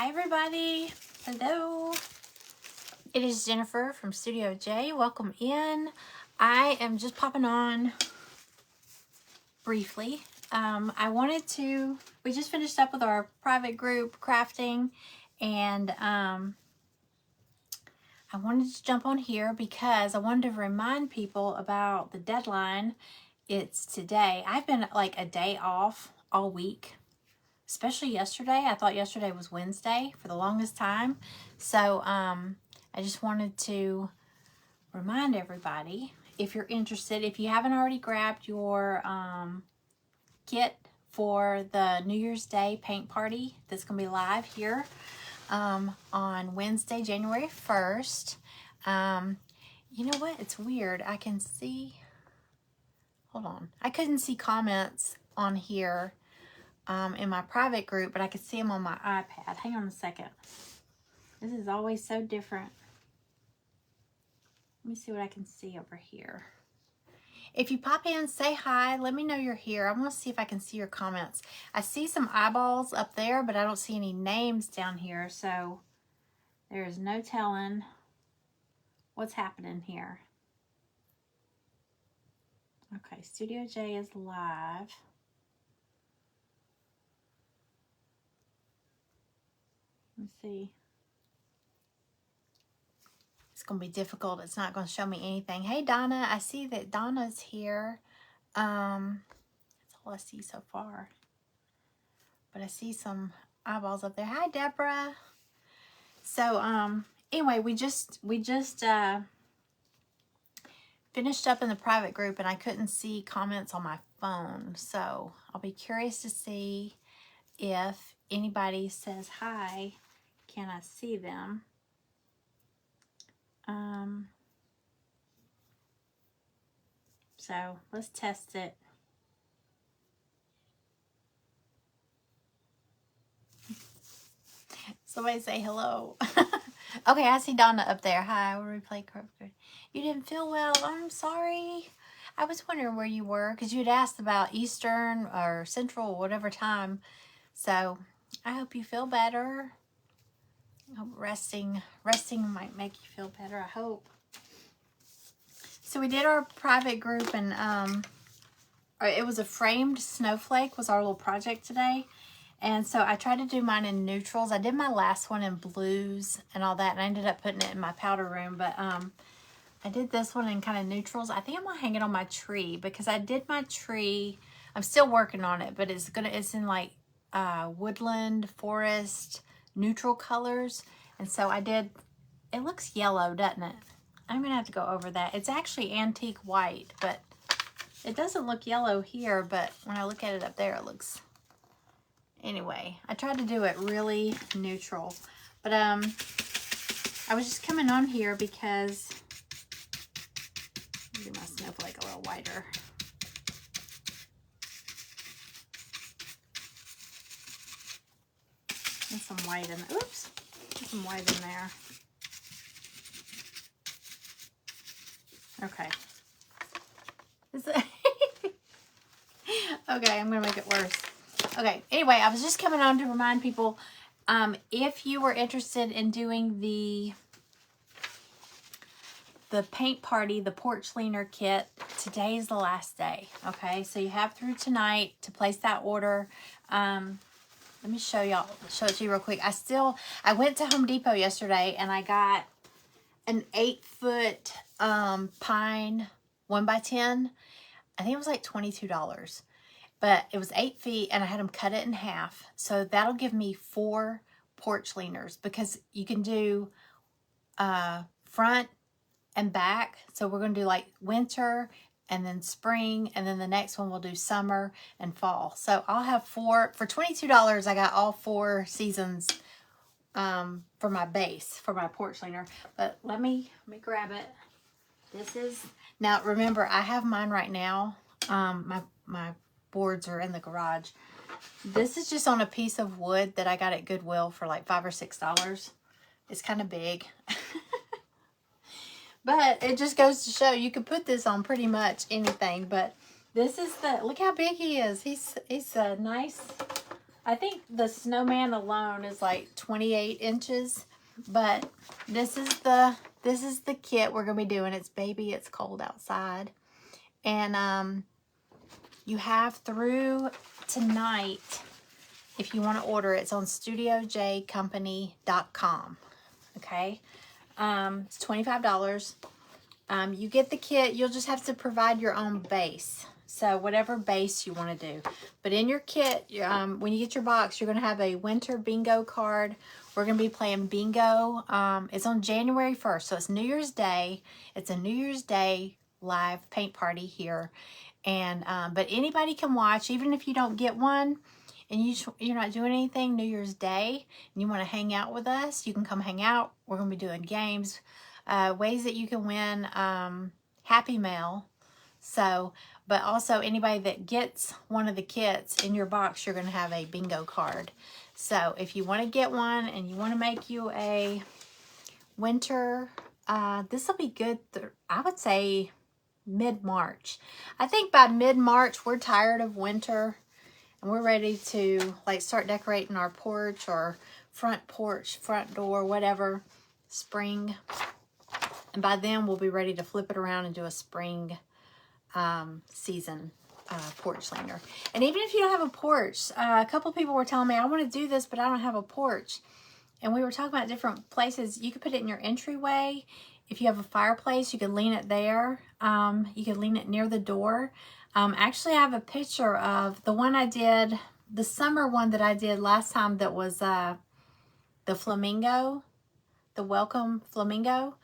Hi everybody, hello. It is Jennifer from Studio J. Welcome in. I am just popping on briefly. We just finished up with our private group crafting, and I wanted to jump on here because I wanted to remind people about the deadline. It's today. I've been like a day off all week. Especially yesterday. I thought yesterday was Wednesday for the longest time. So I just wanted to remind everybody, if you're interested, if you haven't already grabbed your kit for the New Year's Day paint party that's going to be live here on Wednesday, January 1st. You know what? It's weird. I can see, hold on. I couldn't see comments on here in my private group, but I could see them on my iPad. Hang on a second. This is always so different. Let me see what I can see over here. If you pop in, say hi. Let me know you're here. I want to see if I can see your comments. I see some eyeballs up there, but I don't see any names down here, so there's no telling what's happening here. Okay, Studio J is live. Let's see. It's going to be difficult. It's not going to show me anything. Hey, Donna. I see that Donna's here. That's all I see so far. But I see some eyeballs up there. Hi, Deborah. So, anyway, we just finished up in the private group, and I couldn't see comments on my phone. So, I'll be curious to see if anybody says hi. Can I see them? So let's test it. Somebody say hello. Okay, I see Donna up there. Hi, we'll replay. You didn't feel well. I'm sorry. I was wondering where you were because you had asked about Eastern or Central or whatever time. So I hope you feel better. I hope resting might make you feel better, I hope. So we did our private group, and it was a framed snowflake was our little project today. And so I tried to do mine in neutrals. I did my last one in blues and all that, and I ended up putting it in my powder room. But I did this one in kind of neutrals. I think I'm gonna hang it on my tree because I did my tree. I'm still working on it, but it's in like woodland, forest, neutral colors. And so I did, it looks yellow, doesn't it? I'm gonna have to go over that. It's actually antique white, but it doesn't look yellow here, but when I look at it up there, it looks, anyway, I tried to do it really neutral. But I was just coming on here because, let me do my snowflake a little whiter. And some white in there. Oops, put some white in there. Okay. Okay, I'm gonna make it worse. Okay, anyway, I was just coming on to remind people, if you were interested in doing the paint party, the porch leaner kit, today is the last day. Okay, so you have through tonight to place that order. Let me show it to you real quick. I went to Home Depot yesterday, and I got an 8-foot pine 1x10. I think it was like $22, but it was 8 feet, and I had them cut it in half. So that'll give me 4 porch leaners, because you can do front and back. So we're going to do like winter and then spring, and then the next one we'll do summer and fall. So I'll have 4 for $22. I got all 4 seasons for my base, for my porch leaner. But let me grab it. This is, now remember, I have mine right now. My boards are in the garage. This is just on a piece of wood that I got at Goodwill for like $5 or $6. It's kind of big. But it just goes to show you could put this on pretty much anything. But this is look how big he is. He's a nice I think the snowman alone is like 28 inches, but this is the kit we're gonna be doing. It's Baby It's Cold Outside, and you have through tonight if you want to order. It's on studiojcompany.com. Okay, it's $25. You get the kit. You'll just have to provide your own base. So whatever base you want to do. But in your kit, when you get your box, you're going to have a winter bingo card. We're going to be playing bingo. It's on January 1st. So it's New Year's Day. It's a New Year's Day live paint party here. And but anybody can watch, even if you don't get one and you're not doing anything New Year's Day and you want to hang out with us, you can come hang out. We're going to be doing games, ways that you can win Happy Mail. So, but also anybody that gets one of the kits in your box, you're going to have a bingo card. So if you want to get one and you want to make you a winter, this will be good. I would say mid-March. I think by mid-March, we're tired of winter and we're ready to like start decorating our porch or front porch, front door, whatever, spring. And by then we'll be ready to flip it around and do a spring season porch liner. And even if you don't have a porch, a couple people were telling me, I want to do this, but I don't have a porch. And we were talking about different places. You could put it in your entryway. If you have a fireplace, you could lean it there. You could lean it near the door. Actually, I have a picture of the one I did, the summer one that I did last time that was the flamingo, the welcome flamingo.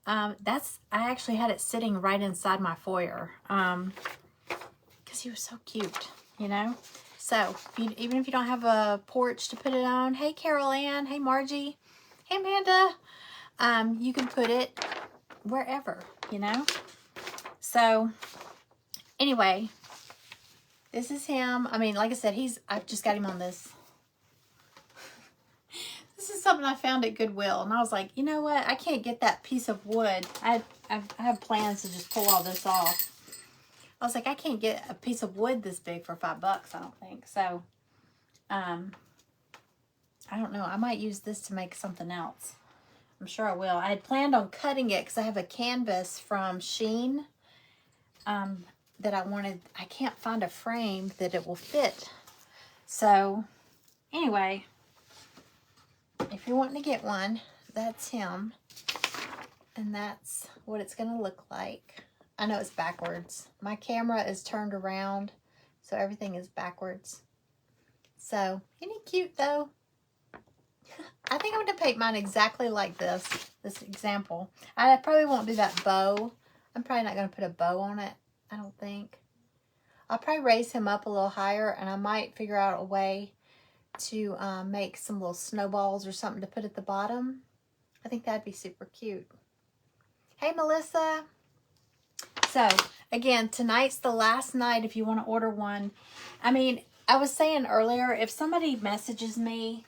I actually had it sitting right inside my foyer because he was so cute, you know. So even if you don't have a porch to put it on, hey Carol Ann, hey Margie, hey Amanda, you can put it wherever, you know. So anyway, this is him. I mean, like I said, I've just got him on this. This is something I found at Goodwill, and I was like, you know what? I can't get that piece of wood. I have plans to just pull all this off. I was like, I can't get a piece of wood this big for $5, I don't think. So, I don't know. I might use this to make something else. I'm sure I will. I had planned on cutting it because I have a canvas from Shein that I wanted. I can't find a frame that it will fit. So, anyway, if you're wanting to get one, that's him. And that's what it's going to look like. I know it's backwards. My camera is turned around, so everything is backwards. So, isn't he cute though? I think I'm going to paint mine exactly like this example. I probably won't do that bow. I'm probably not going to put a bow on it, I don't think. I'll probably raise him up a little higher, and I might figure out a way to make some little snowballs or something to put at the bottom. I think that'd be super cute. Hey, Melissa. So, again, tonight's the last night if you want to order one. I mean, I was saying earlier, if somebody messages me,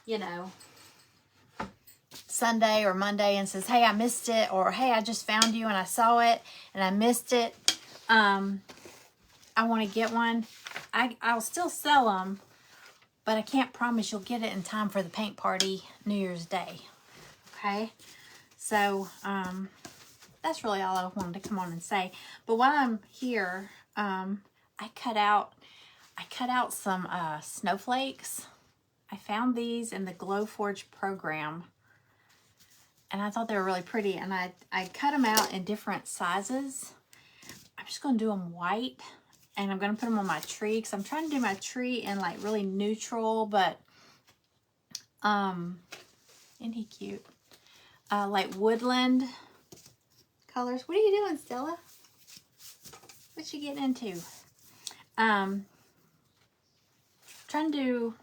you know, Sunday or Monday and says, hey, I missed it, or hey, I just found you and I saw it and I missed it, I want to get one, I'll still sell them, but I can't promise you'll get it in time for the paint party New Year's Day. Okay? So, that's really all I wanted to come on and say. But while I'm here, I cut out some snowflakes. I found these in the Glowforge program, and I thought they were really pretty, and I cut them out in different sizes. I'm just going to do them white, and I'm going to put them on my tree, because I'm trying to do my tree in like really neutral, but isn't he cute? Like woodland colors. What are you doing, Stella? What you getting into? Trying to do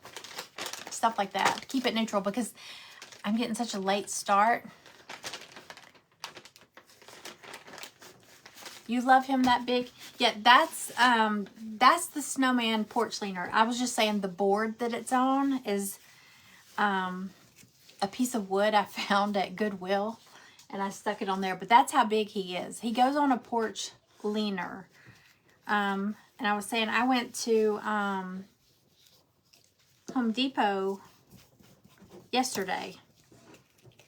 stuff like that to keep it neutral, because I'm getting such a late start. You love him that big? Yeah, that's the snowman porch leaner. I was just saying the board that it's on is a piece of wood I found at Goodwill, and I stuck it on there. But that's how big he is. He goes on a porch leaner. And I was saying I went to Home Depot yesterday,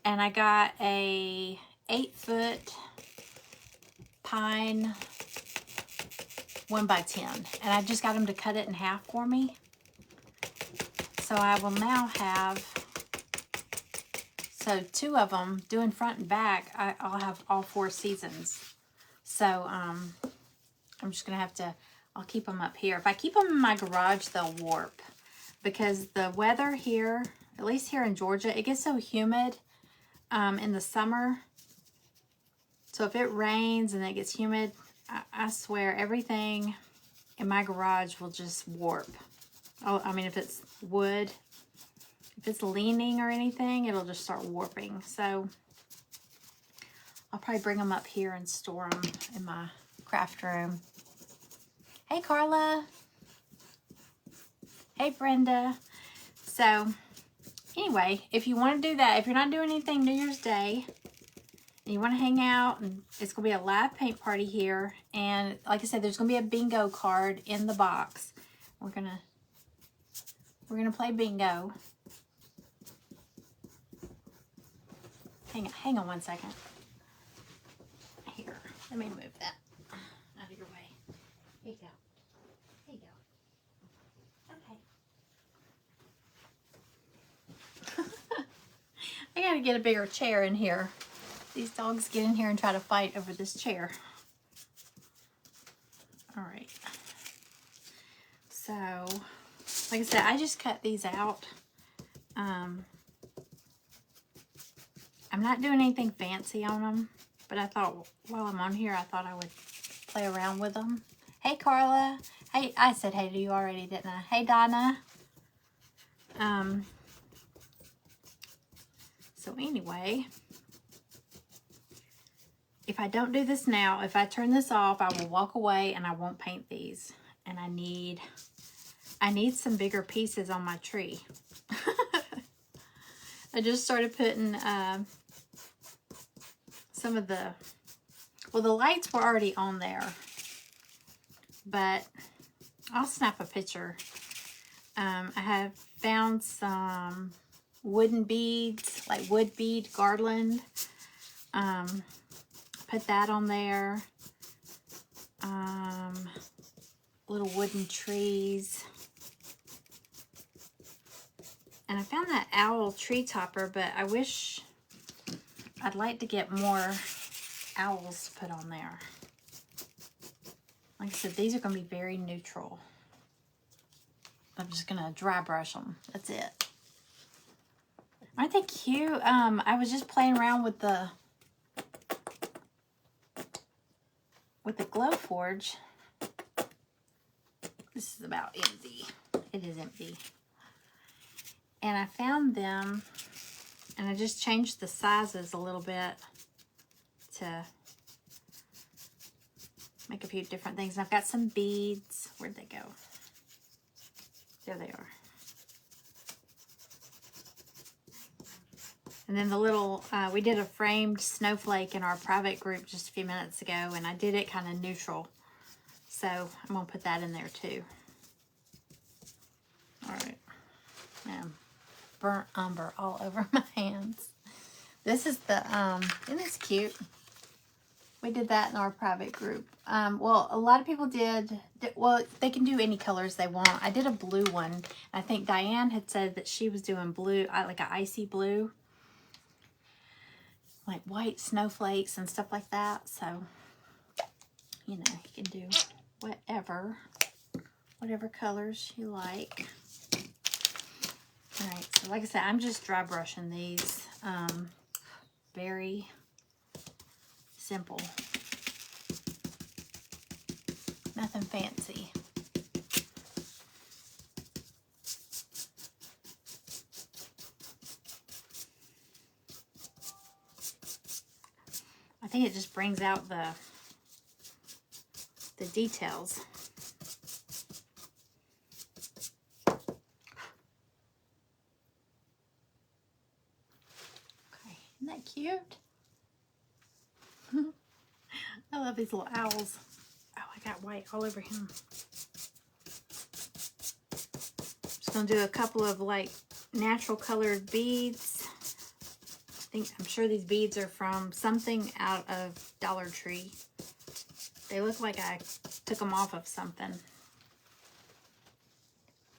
and I got a 8-foot pine 1x10, and I just got them to cut it in half for me. So I will now have, so 2 of them doing front and back. I'll have all 4 seasons. So I'm just gonna have to, I'll keep them up here. If I keep them in my garage, they'll warp, because the weather here, at least here in Georgia, it gets so humid in the summer. So if it rains and it gets humid, I swear everything in my garage will just warp. Oh, I mean, if it's wood, if it's leaning or anything, it'll just start warping. So I'll probably bring them up here and store them in my craft room. Hey, Carla. Hey, Brenda. So anyway, if you want to do that, if you're not doing anything New Year's Day, and you want to hang out, and it's going to be a live paint party here, and like I said, there's going to be a bingo card in the box. We're gonna play bingo. Hang on one second. Here, let me move that out of your way. Here you go. Here you go. Okay. I gotta get a bigger chair in here. These dogs get in here and try to fight over this chair. All right. So, like I said, I just cut these out. I'm not doing anything fancy on them, but I thought while I'm on here, I thought I would play around with them. Hey, Carla. Hey, I said hey to you already, didn't I? Hey, Donna. So anyway, if I don't do this now, if I turn this off, I will walk away and I won't paint these. And I need some bigger pieces on my tree. I just started putting some of the, well, the lights were already on there, but I'll snap a picture. I have found some wooden beads, like wood bead garland. Put that on there. Little wooden trees. And I found that owl tree topper, but I wish I'd like to get more owls to put on there. Like I said, these are going to be very neutral. I'm just going to dry brush them. That's it. Aren't they cute? I was just playing around with the Glowforge. This is about empty. It is empty. And I found them, and I just changed the sizes a little bit to make a few different things. And I've got some beads. Where'd they go? There they are. And then the little, we did a framed snowflake in our private group just a few minutes ago, and I did it kind of neutral. So I'm going to put that in there too. All right. Burnt umber all over my hands. This is the, isn't this cute? We did that in our private group. Well, a lot of people did, well, they can do any colors they want. I did a blue one. I think Diane had said that she was doing blue, like an icy blue. Like white snowflakes and stuff like that. So, you know, you can do whatever colors you like. All right, so like I said, I'm just dry brushing these. Very simple. Nothing fancy. I think it just brings out the details. Okay, isn't that cute? I love these little owls. Oh, I got white all over him. Just gonna do a couple of like natural colored beads. I'm sure these beads are from something out of Dollar Tree. They look like I took them off of something.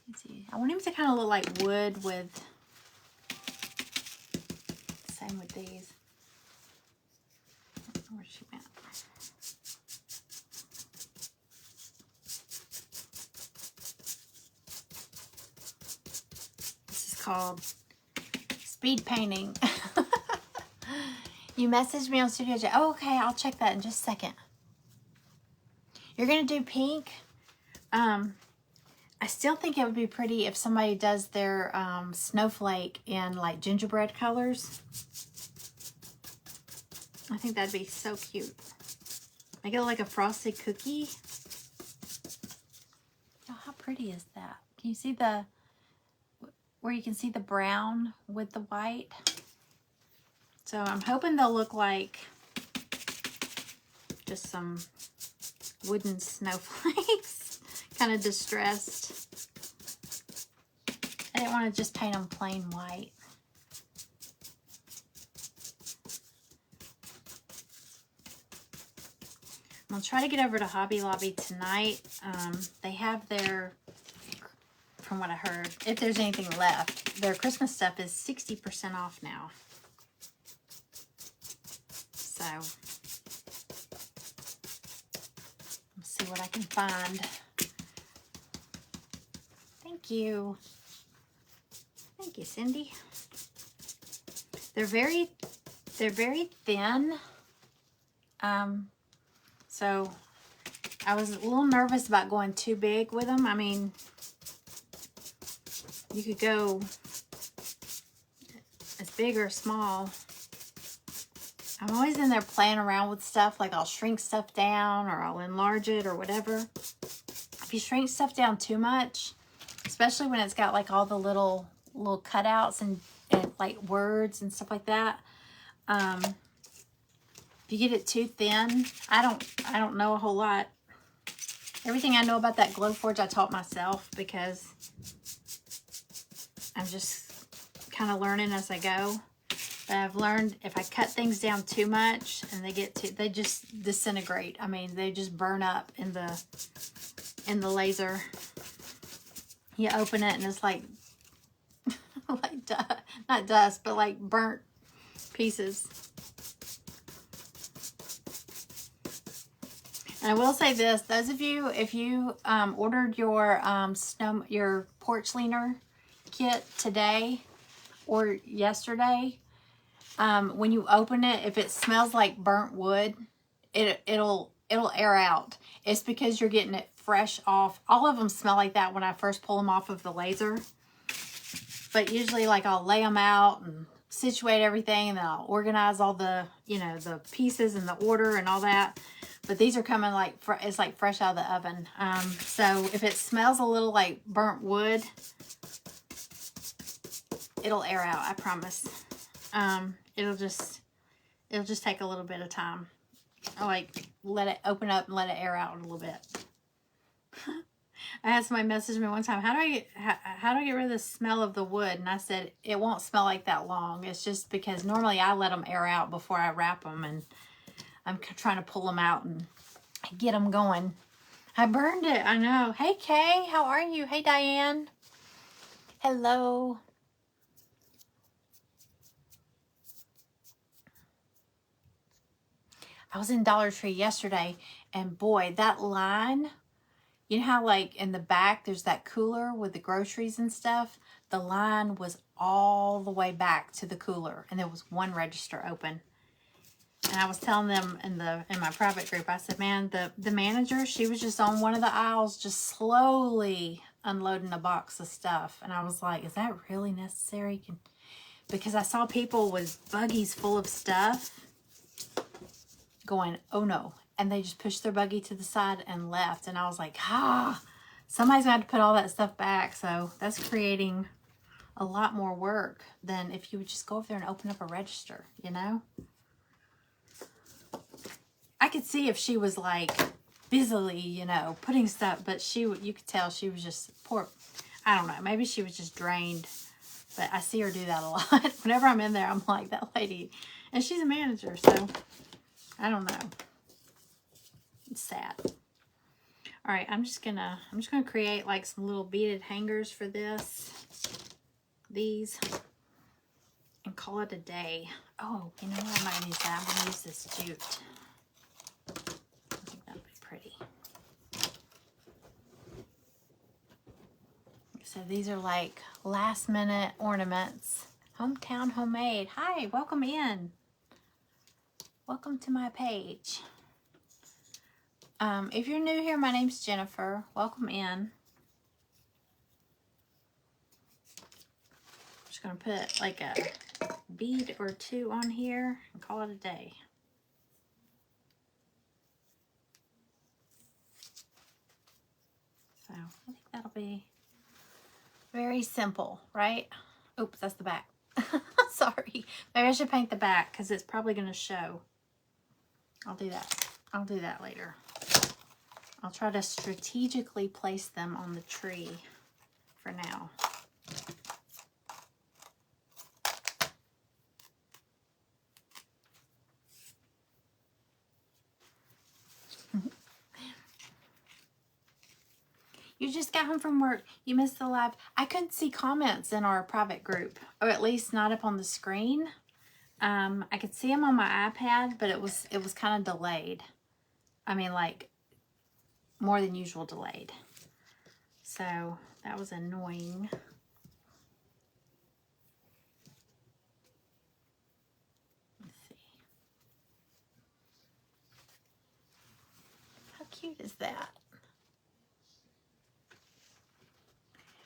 Let's see. I want him to kind of look like wood with, same with these. I don't know where she went. This is called speed painting. You messaged me on Studio J. Oh, okay, I'll check that in just a second. You're going to do pink. I still think it would be pretty if somebody does their snowflake in like gingerbread colors. I think that'd be so cute. Make it like a frosted cookie. Oh, how pretty is that? Can you see where you can see the brown with the white? So I'm hoping they'll look like just some wooden snowflakes, kind of distressed. I didn't want to just paint them plain white. I'm going to try to get over to Hobby Lobby tonight. They have their, from what I heard, if there's anything left, their Christmas stuff is 60% off now. So, let's see what I can find. Thank you. Thank you, Cindy. They're very thin. So I was a little nervous about going too big with them. I mean, you could go as big or small. I'm always in there playing around with stuff, like I'll shrink stuff down or I'll enlarge it or whatever. If you shrink stuff down too much, especially when it's got like all the little cutouts and like words and stuff like that, if you get it too thin, I don't know a whole lot. Everything I know about that Glowforge I taught myself because I'm just kind of learning as I go. But I've learned if I cut things down too much and they just disintegrate. I mean, they just burn up in the laser. You open it and it's like, not dust, but like burnt pieces. And I will say this, those of you, if you ordered your your porch leaner kit today or yesterday, when you open it, if it smells like burnt wood, it'll air out. It's because you're getting it fresh off. All of them smell like that when I first pull them off of the laser. But usually, like, I'll lay them out and situate everything, and then I'll organize all the, the pieces and the order and all that. But these are coming like, it's like fresh out of the oven. So if it smells a little like burnt wood, it'll air out, I promise. It'll just take a little bit of time. I like let it open up and let it air out a little bit. I had somebody message me one time, how do I get rid of the smell of the wood? And I said, it won't smell like that long. It's just because normally I let them air out before I wrap them, and I'm trying to pull them out and get them going. I burned it, I know. Hey, Kay, how are you? Hey, Diane. Hello. I was in Dollar Tree yesterday, and boy, that line, you know how like in the back there's that cooler with the groceries and stuff? The line was all the way back to the cooler, and there was one register open. And I was telling them in my private group, I said, man, the manager, she was just on one of the aisles just slowly unloading a box of stuff. And I was like, is that really necessary? Because I saw people with buggies full of stuff going, oh no. And they just pushed their buggy to the side and left. And I was like, somebody's going to have to put all that stuff back. So that's creating a lot more work than if you would just go over there and open up a register, I could see if she was like busily, putting stuff, but you could tell she was just poor. I don't know. Maybe she was just drained. But I see her do that a lot. Whenever I'm in there, I'm like, that lady. And she's a manager, so I don't know. It's sad. All right, I'm just gonna create like some little beaded hangers for these, and call it a day. Oh, you know what? I'm not gonna use that. I'm gonna use this jute. I think that'd be pretty. So these are like last minute ornaments. Hometown Homemade. Hi, welcome in. Welcome to my page. If you're new here, my name's Jennifer. Welcome in. I'm just going to put like a bead or two on here and call it a day. So I think that'll be very simple, right? Oops, that's the back. Sorry. Maybe I should paint the back because it's probably going to show. I'll do that. I'll do that later. I'll try to strategically place them on the tree for now. You just got home from work. You missed the live. I couldn't see comments in our private group, or at least not up on the screen. I could see them on my iPad, but it was kind of delayed. I mean, like more than usual delayed. So that was annoying. Let's see. How cute is that?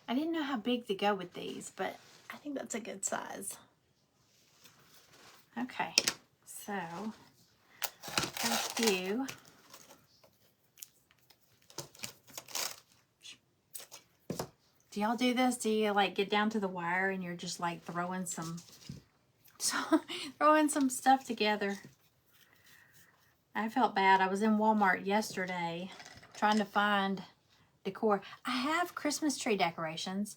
I didn't know how big to go with these, but I think that's a good size. Okay, so a few. Do y'all do this? Do you like get down to the wire and you're just like throwing some stuff together? I felt bad. I was in Walmart yesterday trying to find decor. I have Christmas tree decorations,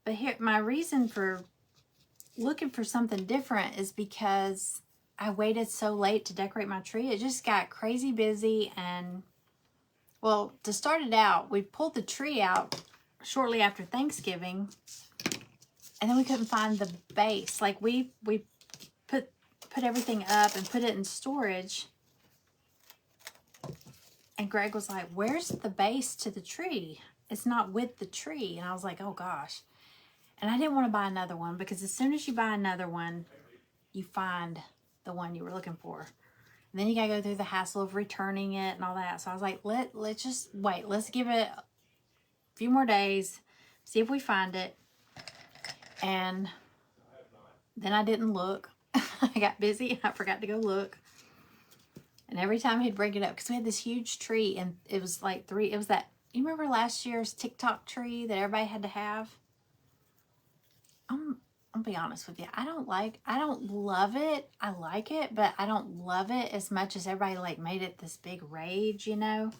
but here my reason for looking for something different is because I waited so late to decorate my tree. It just got crazy busy, and well, to start it out, we pulled the tree out shortly after Thanksgiving, and then we couldn't find the base. Like we put everything up and put it in storage, and Greg was like, where's the base to the tree? It's not with the tree. And I was like, oh gosh. And I didn't want to buy another one, because as soon as you buy another one, you find the one you were looking for. And then you gotta go through the hassle of returning it and all that. So I was like, let's just wait. Let's give it a few more days, see if we find it. And then I didn't look. I got busy and I forgot to go look. And every time he'd bring it up, because we had this huge tree, and it was like it was that, you remember last year's TikTok tree that everybody had to have? I'll be honest with you. I don't love it. I like it, but I don't love it as much as everybody like made it this big rage, you know?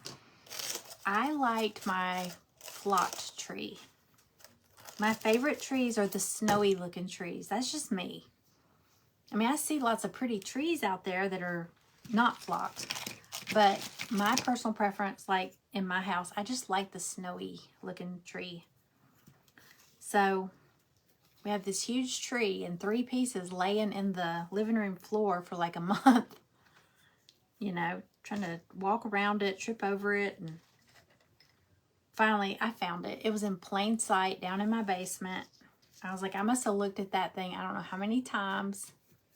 I liked my flocked tree. My favorite trees are the snowy looking trees. That's just me. I mean, I see lots of pretty trees out there that are not flocked, but my personal preference, like in my house, I just like the snowy looking tree. So we have this huge tree in 3 pieces laying in the living room floor for like a month, you know, trying to walk around it, trip over it, and finally I found it. It was in plain sight down in my basement. I was like, I must have looked at that thing I don't know how many times.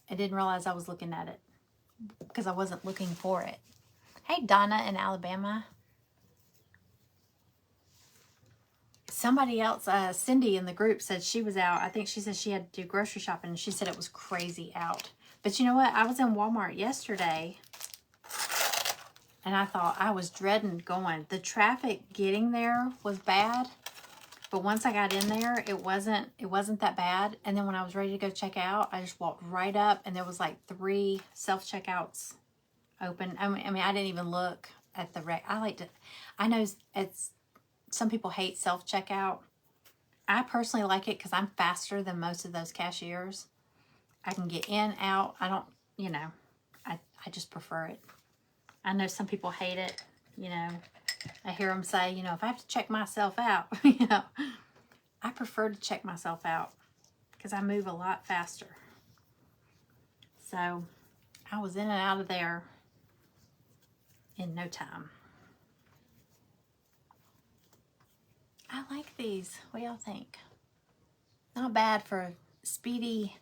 I didn't realize I was looking at it because I wasn't looking for it. Hey, Donna in Alabama. Somebody else, Cindy in the group, said she was out. I think she said she had to do grocery shopping, and she said it was crazy out. But you know what? I was in Walmart yesterday, and I thought I was dreading going. The traffic getting there was bad, but once I got in there, it wasn't that bad. And then when I was ready to go check out, I just walked right up, and there was like 3 self-checkouts open. I mean, I didn't even look at the I know it's, some people hate self-checkout, I personally like it because I'm faster than most of those cashiers. I can get in, out. I don't, you know, I just prefer it. I know some people hate it, you know. I hear them say, you know, if I have to check myself out, you know, I prefer to check myself out because I move a lot faster. So I was in and out of there in no time. I like these. What do y'all think? Not bad for speedy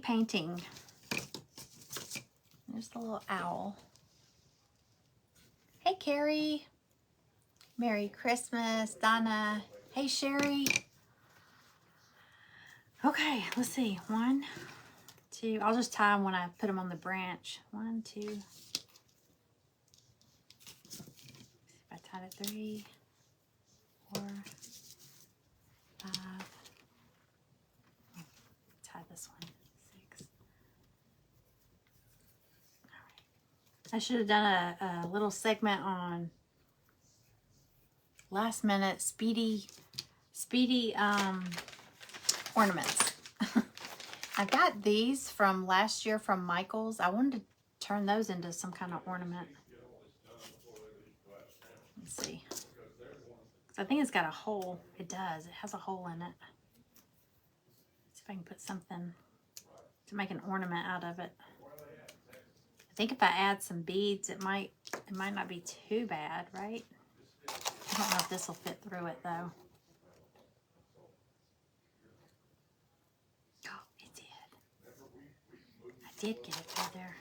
painting. There's the little owl. Hey, Carrie. Merry Christmas, Donna. Hey, Sherry. Okay, let's see. 1, 2. I'll just tie them when I put them on the branch. 1, 2. If I tied it 3, 4, 5. Tie this one. 6. All right. I should have done a little segment on last minute speedy ornaments. I got these from last year from Michael's. I wanted to turn those into some kind of ornament. Let's see. I think it's got a hole. It does. It has a hole in it. Let's see if I can put something to make an ornament out of it. I think if I add some beads, it might not be too bad, right? I don't know if this will fit through it though. Oh, it did. I did get it through there.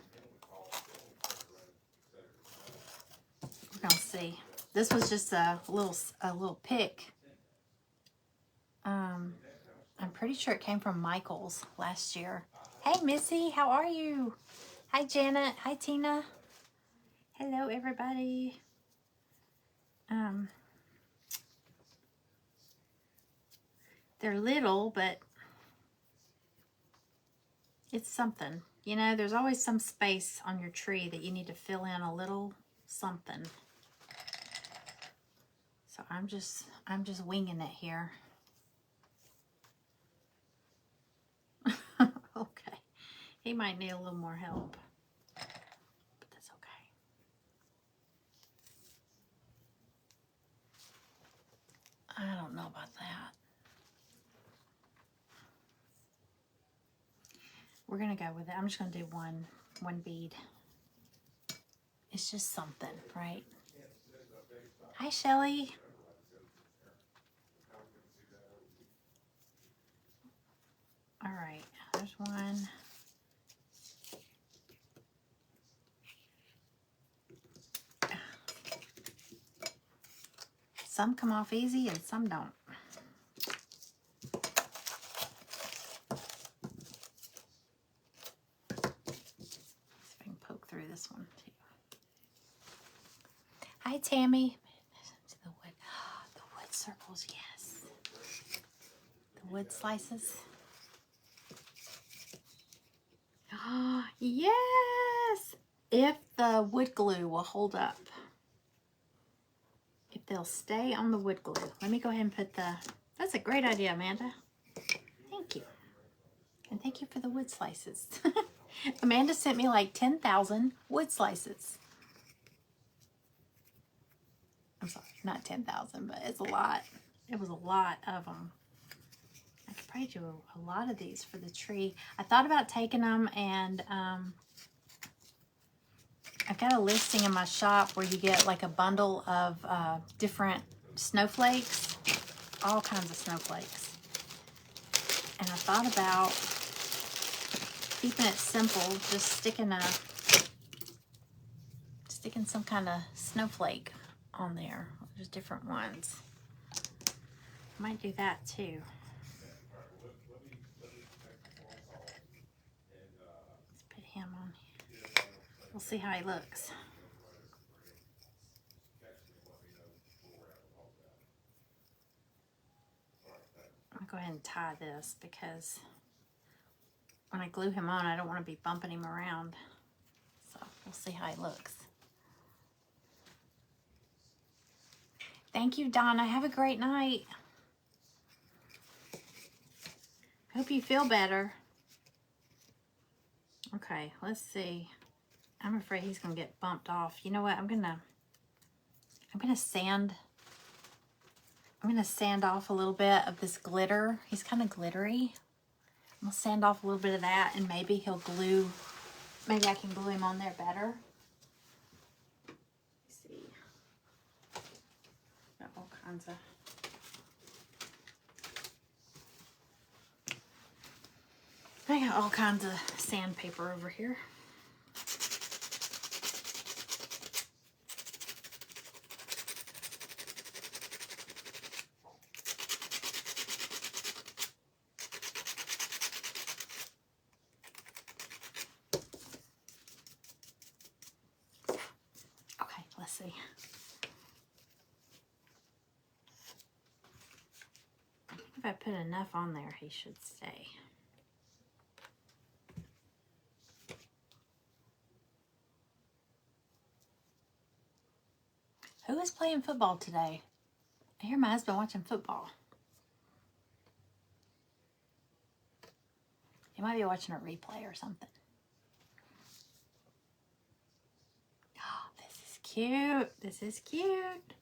We're gonna see. This was just a little pick. I'm pretty sure it came from Michael's last year. Hey, Missy, how are you? Hi, Janet. Hi, Tina. Hello, everybody. They're little, but it's something. You know, there's always some space on your tree that you need to fill in a little something. So I'm just winging it here. Okay. He might need a little more help, but that's okay. I don't know about that. We're gonna go with it. I'm just gonna do one bead. It's just something, right? Hi, Shelly. All right, there's one. Some come off easy and some don't. See if I can poke through this one too. Hi, Tammy. The wood. The wood circles, yes. The wood slices. Oh, yes! If the wood glue will hold up. If they'll stay on the wood glue. Let me go ahead and put the... That's a great idea, Amanda. Thank you. And thank you for the wood slices. Amanda sent me like 10,000 wood slices. I'm sorry, not 10,000, but it's a lot. It was a lot of them. I could probably do a lot of these for the tree. I thought about taking them, and I've got a listing in my shop where you get like a bundle of different snowflakes, all kinds of snowflakes. And I thought about keeping it simple, just sticking some kind of snowflake on there. There's different ones. Might do that too. Let's put him on here. We'll see how he looks. I'll go ahead and tie this because when I glue him on, I don't want to be bumping him around. So we'll see how he looks. Thank you, Donna. Have a great night. Hope you feel better. Okay, let's see. I'm afraid he's gonna get bumped off. You know what? I'm gonna sand. I'm gonna sand off a little bit of this glitter. He's kind of glittery. I'm gonna sand off a little bit of that, and maybe he'll glue. Maybe I can glue him on there better. Let's see. Got all kinds of. I got all kinds of sandpaper over here. Okay, let's see. If I put enough on there, he should stay. Who is playing football today? I hear my husband watching football. He might be watching a replay or something. Oh, this is cute. This is cute.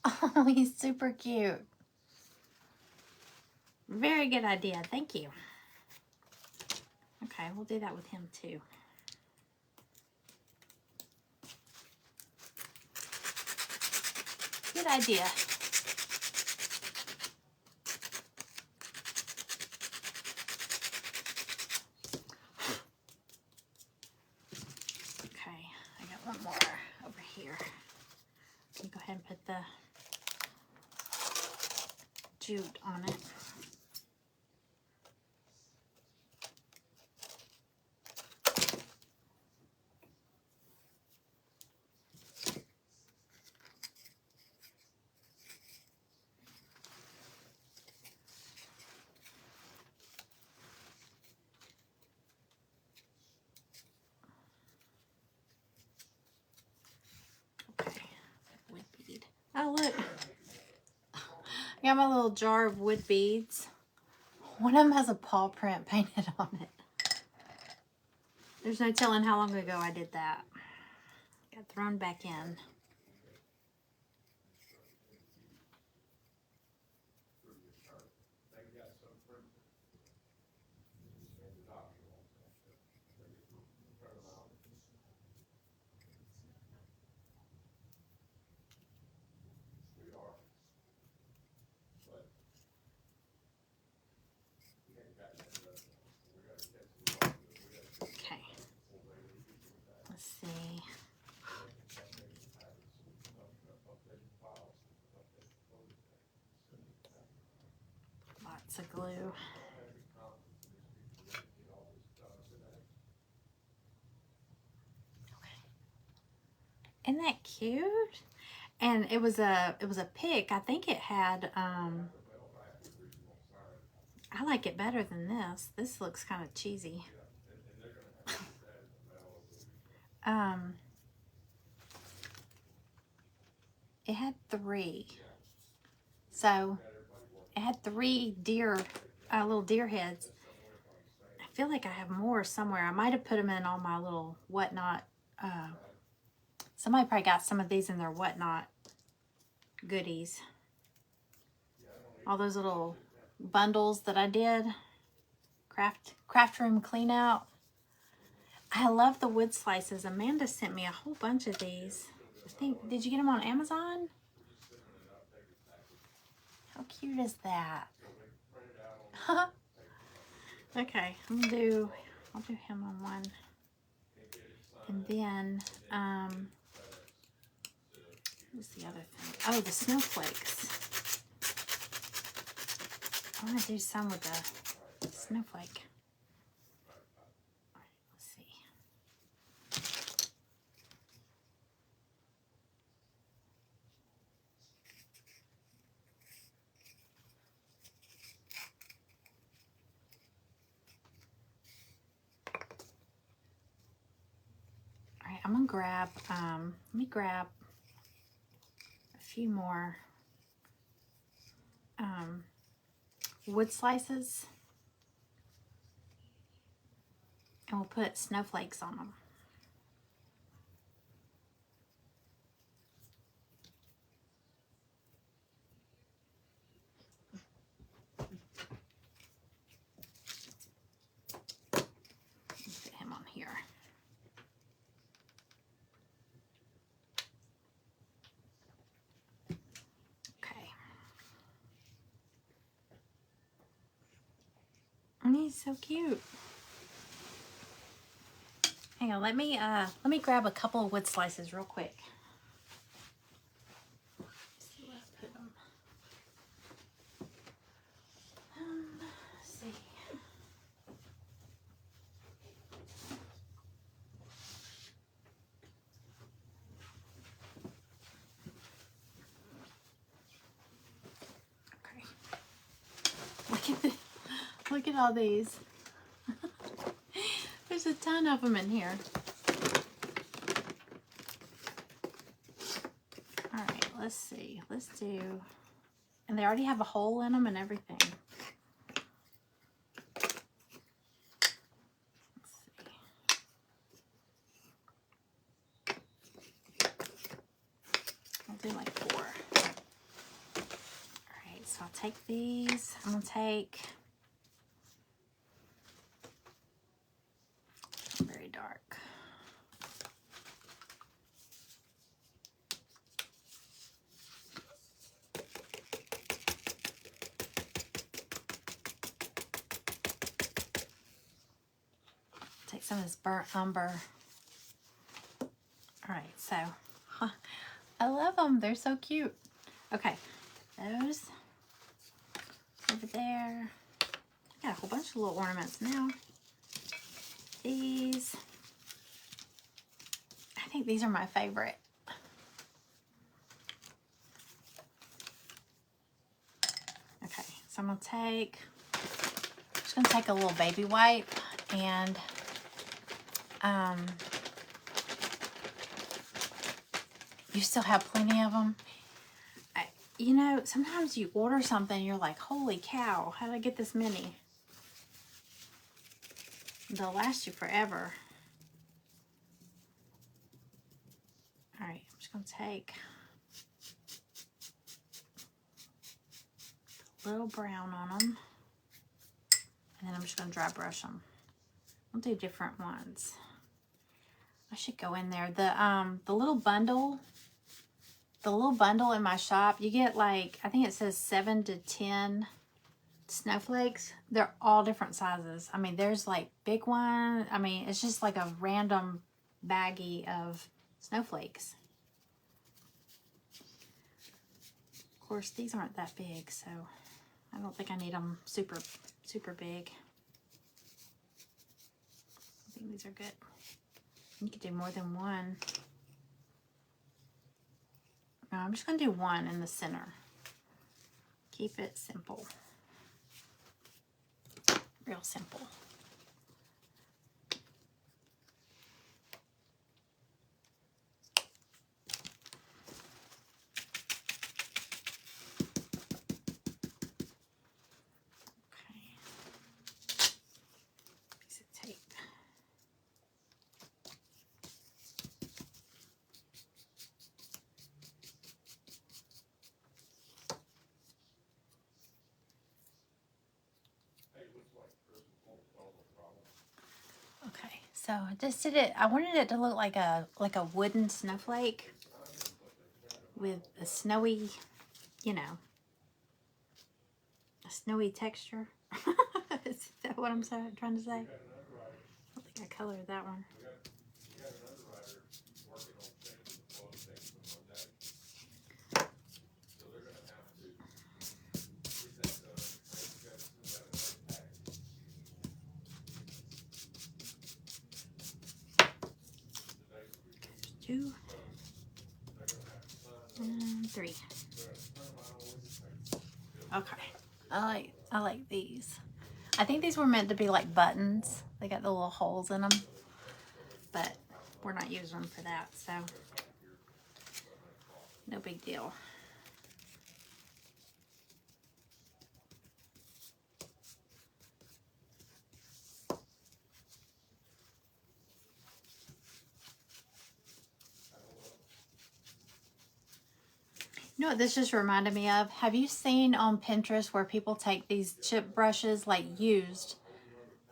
Oh, he's super cute. Very good idea. Thank you. Okay, we'll do that with him too. Good idea. Okay, I got one more over here. Let me go ahead and put the jute on it. Oh, look. I got my little jar of wood beads. One of them has a paw print painted on it. There's no telling how long ago I did that. Got thrown back in. Okay. Let's see. Lots of glue. Isn't that cute? And it was a pick. I think it had I like it better than this. This looks kind of cheesy. It had 3. So it had 3 deer, little deer heads. I feel like I have more somewhere. I might have put them in all my little whatnot. Somebody probably got some of these in their whatnot goodies. All those little bundles that I did. Craft room clean out. I love the wood slices. Amanda sent me a whole bunch of these. I think, did you get them on Amazon? How cute is that? Okay, I'll do him on one. And then, what's the other thing? Oh, the snowflakes. I want to do some with the snowflake. All right, let's see. All right, I'm gonna grab, let me grab a few more wood slices. And we'll put snowflakes on them. Put him on here. Okay. And he's so cute. Hang on, let me grab a couple of wood slices real quick. Let's see where I put them. Let's see. Okay. Look at all these. There's a ton of them in here. All right, let's see. Let's do, and they already have a hole in them and everything. Let's see. I'll do like 4. All right, so I'll take these. I'm gonna take very dark. Take some of this burnt umber. All right, so I love them. They're so cute. Okay, those over there. I got a whole bunch of little ornaments now. These. I think these are my favorite. Okay, so I'm just gonna take a little baby wipe and you still have plenty of them. You know, sometimes you order something, you're like, holy cow, how did I get this many? They'll last you forever. All right, I'm just gonna take a little brown on them, and then I'm just gonna dry brush them. I'll do different ones. I should go in there. The little bundle in my shop, you get like, I think it says 7 to 10 snowflakes. They're all different sizes. I mean, there's like big one. I mean, it's just like a random baggie of snowflakes. Of course, these aren't that big, so I don't think I need them super, super big. I think these are good. You could do more than one. No, I'm just going to do one in the center. Keep it simple. Real simple. Okay. Piece of tape. Okay, so I just did it. I wanted it to look like a wooden snowflake with a snowy, you know, a snowy texture. Is that what I'm trying to say? I don't think I colored that one. Two and three. Okay, I like these. I think these were meant to be like buttons. They got the little holes in them, but we're not using them for that, so no big deal. You know what this just reminded me of? Have you seen on Pinterest where people take these chip brushes, like used,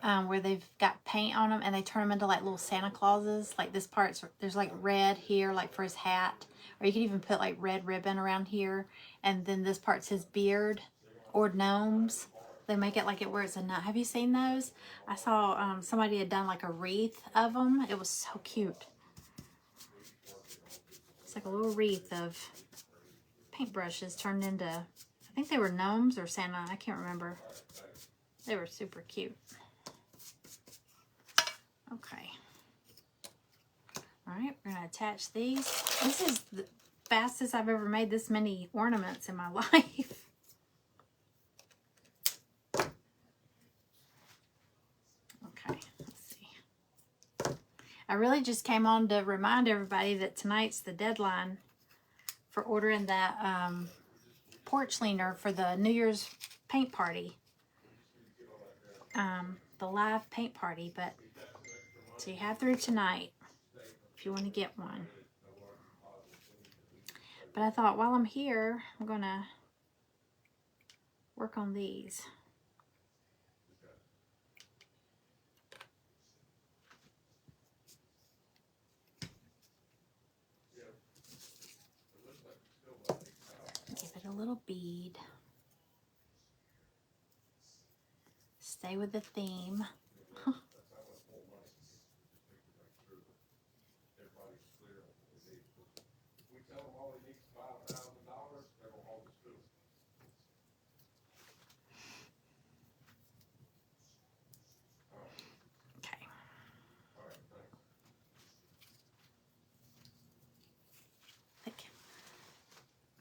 where they've got paint on them, and they turn them into like little Santa Clauses? Like this part's, there's like red here, like for his hat. Or you can even put like red ribbon around here. And then this part's his beard. Or gnomes. They make it like it where it's a nut. Have you seen those? I saw somebody had done like a wreath of them. It was so cute. It's like a little wreath of paintbrushes turned into, I think they were gnomes or Santa. I can't remember. They were super cute. Okay. All right, we're going to attach these. This is the fastest I've ever made this many ornaments in my life. Okay, let's see. I really just came on to remind everybody that tonight's the deadline for ordering that porch cleaner for the New Year's paint party. The live paint party, but so you have through tonight if you want to get one. But I thought while I'm here, I'm going to work on these. Give it a little bead. Stay with the theme.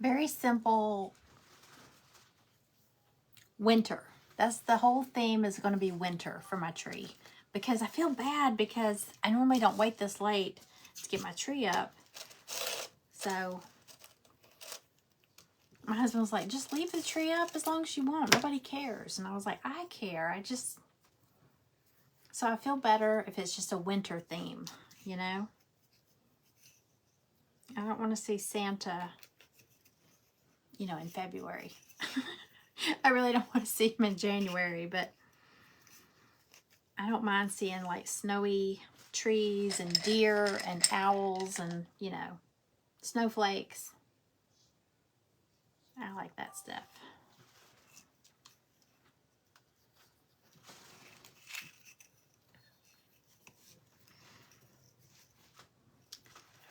Very simple winter. That's the whole theme is going to be winter for my tree. Because I feel bad because I normally don't wait this late to get my tree up. So my husband was like, just leave the tree up as long as you want. Nobody cares. And I was like, I care. So I feel better if it's just a winter theme, you know? I don't want to see Santa, you know, in February. I really don't want to see him in January, but I don't mind seeing like snowy trees and deer and owls and, you know, snowflakes. I like that stuff.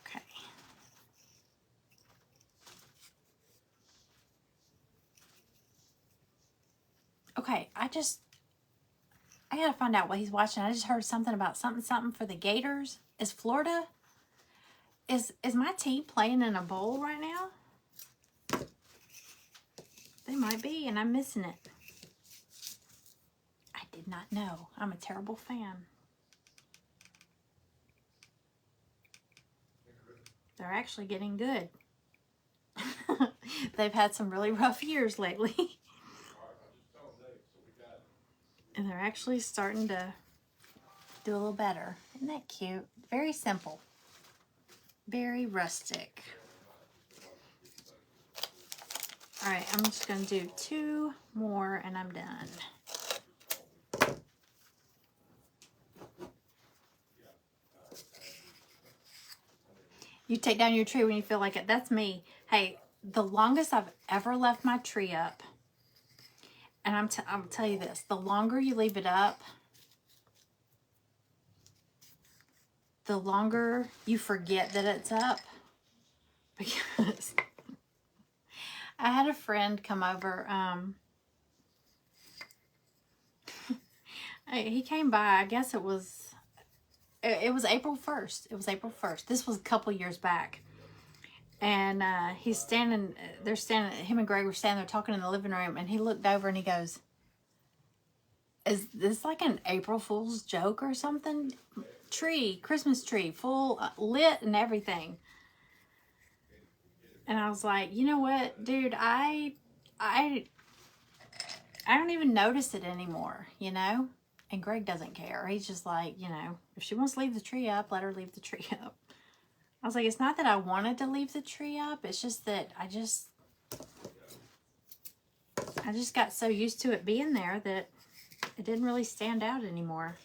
Okay. Okay, I gotta find out what he's watching. I just heard something about something for the Gators. Is Florida? Is my team playing in a bowl right now? They might be, and I'm missing it. I did not know. I'm a terrible fan. They're actually getting good. They've had some really rough years lately. And they're actually starting to do a little better. Isn't that cute? Very simple. Very rustic. All right, I'm just going to do 2 more and I'm done. You take down your tree when you feel like it. That's me. Hey, the longest I've ever left my tree up, and I'll tell you this, the longer you leave it up, the longer you forget that it's up. Because I had a friend come over, he came by, I guess it was April 1st. It was April 1st. This was a couple years back. And he's standing, him and Greg were standing there talking in the living room, and he looked over and he goes, is this like an April Fool's joke or something? Tree, Christmas tree, full lit and everything. And I was like, you know what, dude, I don't even notice it anymore, you know? And Greg doesn't care. He's just like, you know, if she wants to leave the tree up, let her leave the tree up. I was like, it's not that I wanted to leave the tree up. It's just that I just, I just got so used to it being there that it didn't really stand out anymore.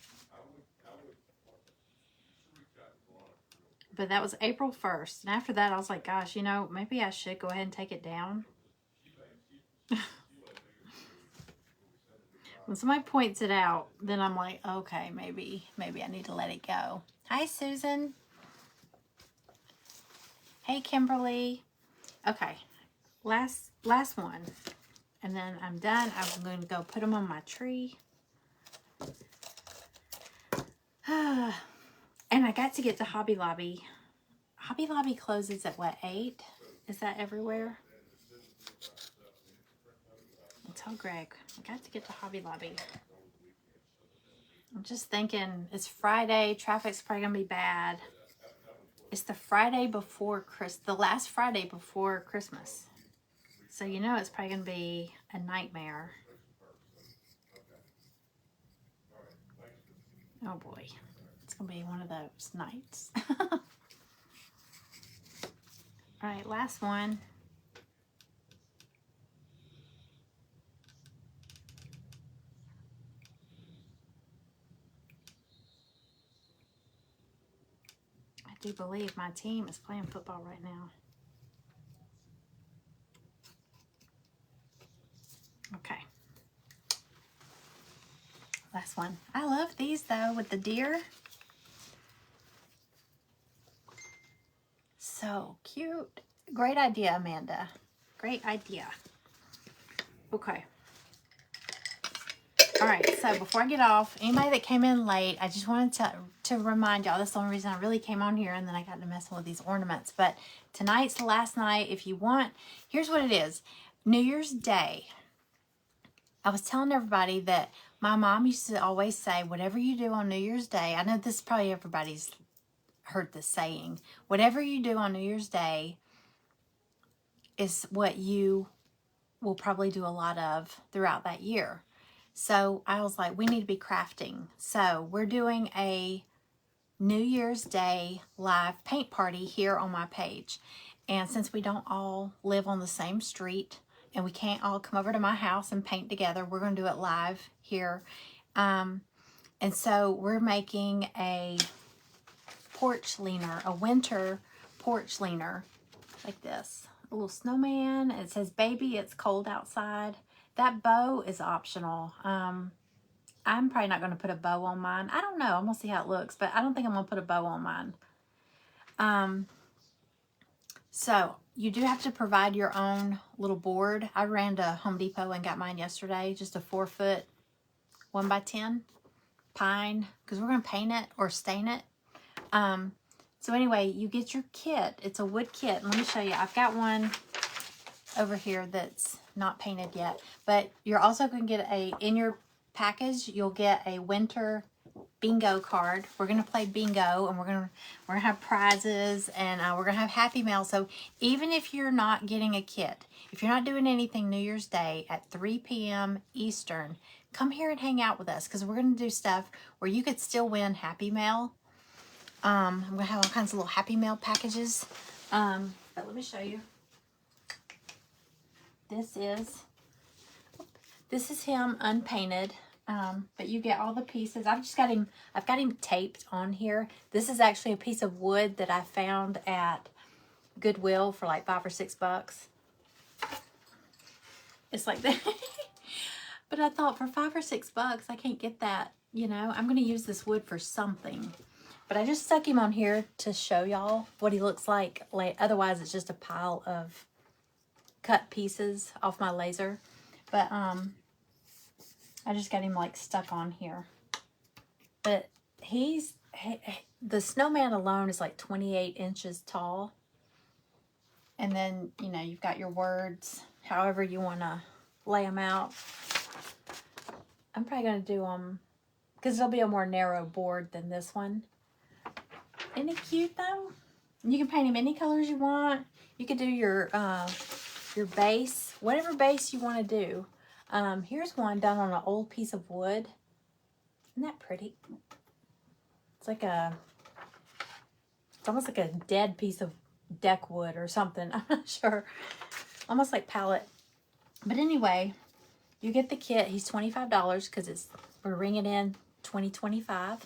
But that was April 1st. And after that, I was like, gosh, you know, maybe I should go ahead and take it down. When somebody points it out, then I'm like, okay, maybe I need to let it go. Hi, Susan. Hey, Kimberly. Okay, last one. And then I'm done. I'm going to go put them on my tree. And I got to get to Hobby Lobby. Hobby Lobby closes at what, 8? Is that everywhere? Tell Greg. I got to get to Hobby Lobby. I'm just thinking, it's Friday. Traffic's probably going to be bad. It's the Friday before the last Friday before Christmas. So you know it's probably going to be a nightmare. Oh boy. It's going to be one of those nights. All right, last one. I do believe my team is playing football right now. Okay. Last one. I love these though with the deer. So cute. Great idea, Amanda. Great idea. Okay. All right, so before I get off, anybody that came in late, I just wanted to remind y'all, that's the only reason I really came on here, and then I got to messing with these ornaments. But tonight's the last night. If you want, here's what it is. New Year's Day. I was telling everybody that my mom used to always say, whatever you do on New Year's Day, I know this probably everybody's heard this saying, whatever you do on New Year's Day is what you will probably do a lot of throughout that year. So I was like, we need to be crafting. So we're doing a New Year's Day live paint party here on my page. And since we don't all live on the same street and we can't all come over to my house and paint together, we're going to do it live here. And so we're making a porch leaner, a winter porch leaner like this. A little snowman. It says, baby, it's cold outside. That bow is optional. I'm probably not going to put a bow on mine. I don't know. I'm going to see how it looks, but I don't think I'm going to put a bow on mine. So you do have to provide your own little board. I ran to Home Depot and got mine yesterday. Just a 4-foot 1x10 pine, because we're going to paint it or stain it. So anyway, you get your kit. It's a wood kit. Let me show you. I've got one over here that's not painted yet, but you're also going to get in your package, you'll get a winter bingo card. We're going to play bingo, and we're going to have prizes, and we're going to have Happy Mail. So even if you're not getting a kit, if you're not doing anything New Year's Day at 3 p.m. Eastern, come here and hang out with us, because we're going to do stuff where you could still win Happy Mail. I'm going to have all kinds of little Happy Mail packages. But let me show you. This is him unpainted, but you get all the pieces. I've got him taped on here. This is actually a piece of wood that I found at Goodwill for like $5 or $6. It's like that. But I thought for $5 or $6, I can't get that, you know. I'm going to use this wood for something. But I just stuck him on here to show y'all what he looks like. Otherwise, it's just a pile of cut pieces off my laser. But I just got him like stuck on here. But the snowman alone is like 28 inches tall. And then, you know, you've got your words, however you want to lay them out. I'm probably going to do them, because it'll be a more narrow board than this one. Isn't it cute though? You can paint him any colors you want. You could do your base, whatever base you want to do. Here's one done on an old piece of wood. Isn't that pretty? It's almost like a dead piece of deck wood or something. I'm not sure. Almost like palette. But anyway, you get the kit. He's $25 because we're ringing in 2025.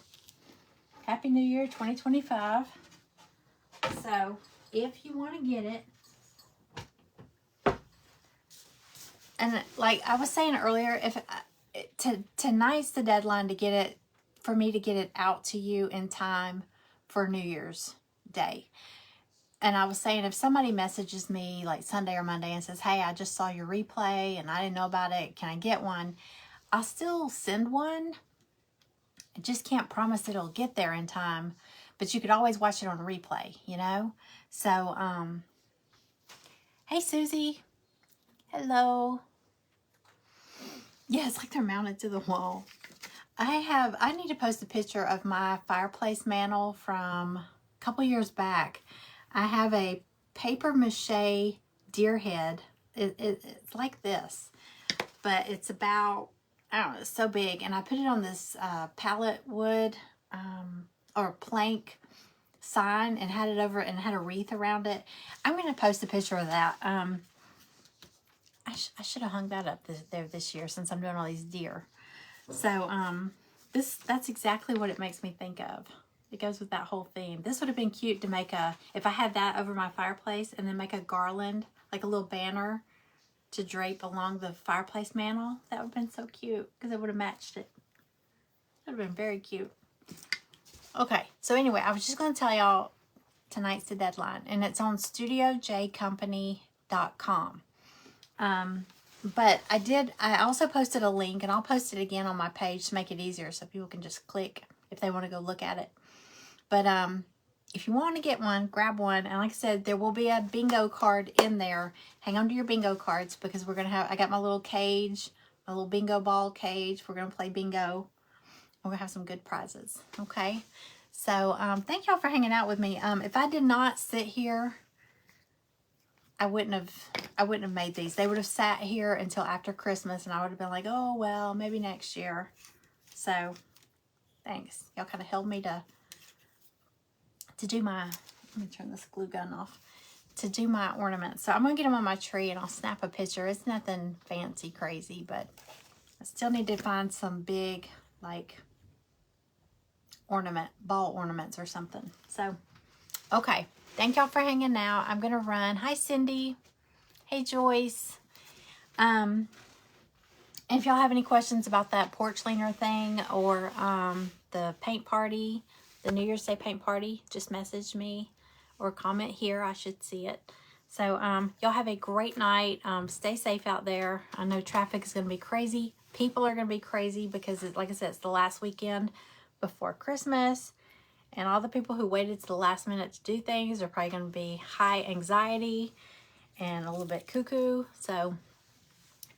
Happy New Year 2025. So if you want to get it, and like I was saying earlier, if tonight's the deadline to get it, for me to get it out to you in time for New Year's Day. And I was saying, if somebody messages me like Sunday or Monday and says, hey, I just saw your replay and I didn't know about it, can I get one? I'll still send one. I just can't promise it'll get there in time, but you could always watch it on replay, you know? So, hey, Susie. Hello. Yeah, it's like they're mounted to the wall. I need to post a picture of my fireplace mantle from a couple years back. I have a paper mache deer head. It's like this, but it's about, I don't know, it's so big. And I put it on this pallet wood or plank sign and had it over and had a wreath around it. I'm going to post a picture of that. I should have hung that up there this year since I'm doing all these deer. So that's exactly what it makes me think of. It goes with that whole theme. This would have been cute to make if I had that over my fireplace and then make a garland, like a little banner to drape along the fireplace mantle. That would have been so cute because it would have matched it. That would have been very cute. Okay, so anyway, I was just going to tell y'all tonight's the deadline, and it's on studiojcompany.com. But I also posted a link, and I'll post it again on my page to make it easier so people can just click if they want to go look at it. But if you want to get one, grab one. And like I said, there will be a bingo card in there. Hang on to your bingo cards because we're going to I got my little cage, my little bingo ball cage. We're going to play bingo. We're going to have some good prizes. Okay. So thank y'all for hanging out with me. If I did not sit here, I wouldn't have made these. They would have sat here until after Christmas, and I would have been like, oh, well, maybe next year. So thanks. Y'all kind of held me to do my, let me turn this glue gun off, to do my ornaments. So I'm going to get them on my tree, and I'll snap a picture. It's nothing fancy crazy, but I still need to find some big, like, ball ornaments or something. So, okay. Thank y'all for hanging out. I'm going to run. Hi, Cindy. Hey, Joyce. If y'all have any questions about that porch leaner thing or the paint party, the New Year's Day paint party, just message me or comment here. I should see it. So y'all have a great night. Stay safe out there. I know traffic is going to be crazy. People are going to be crazy because, like I said, it's the last weekend before Christmas. And all the people who waited to the last minute to do things are probably going to be high anxiety and a little bit cuckoo. So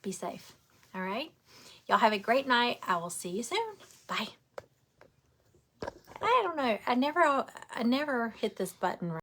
be safe. All right. Y'all have a great night. I will see you soon. Bye. I don't know. I never hit this button right.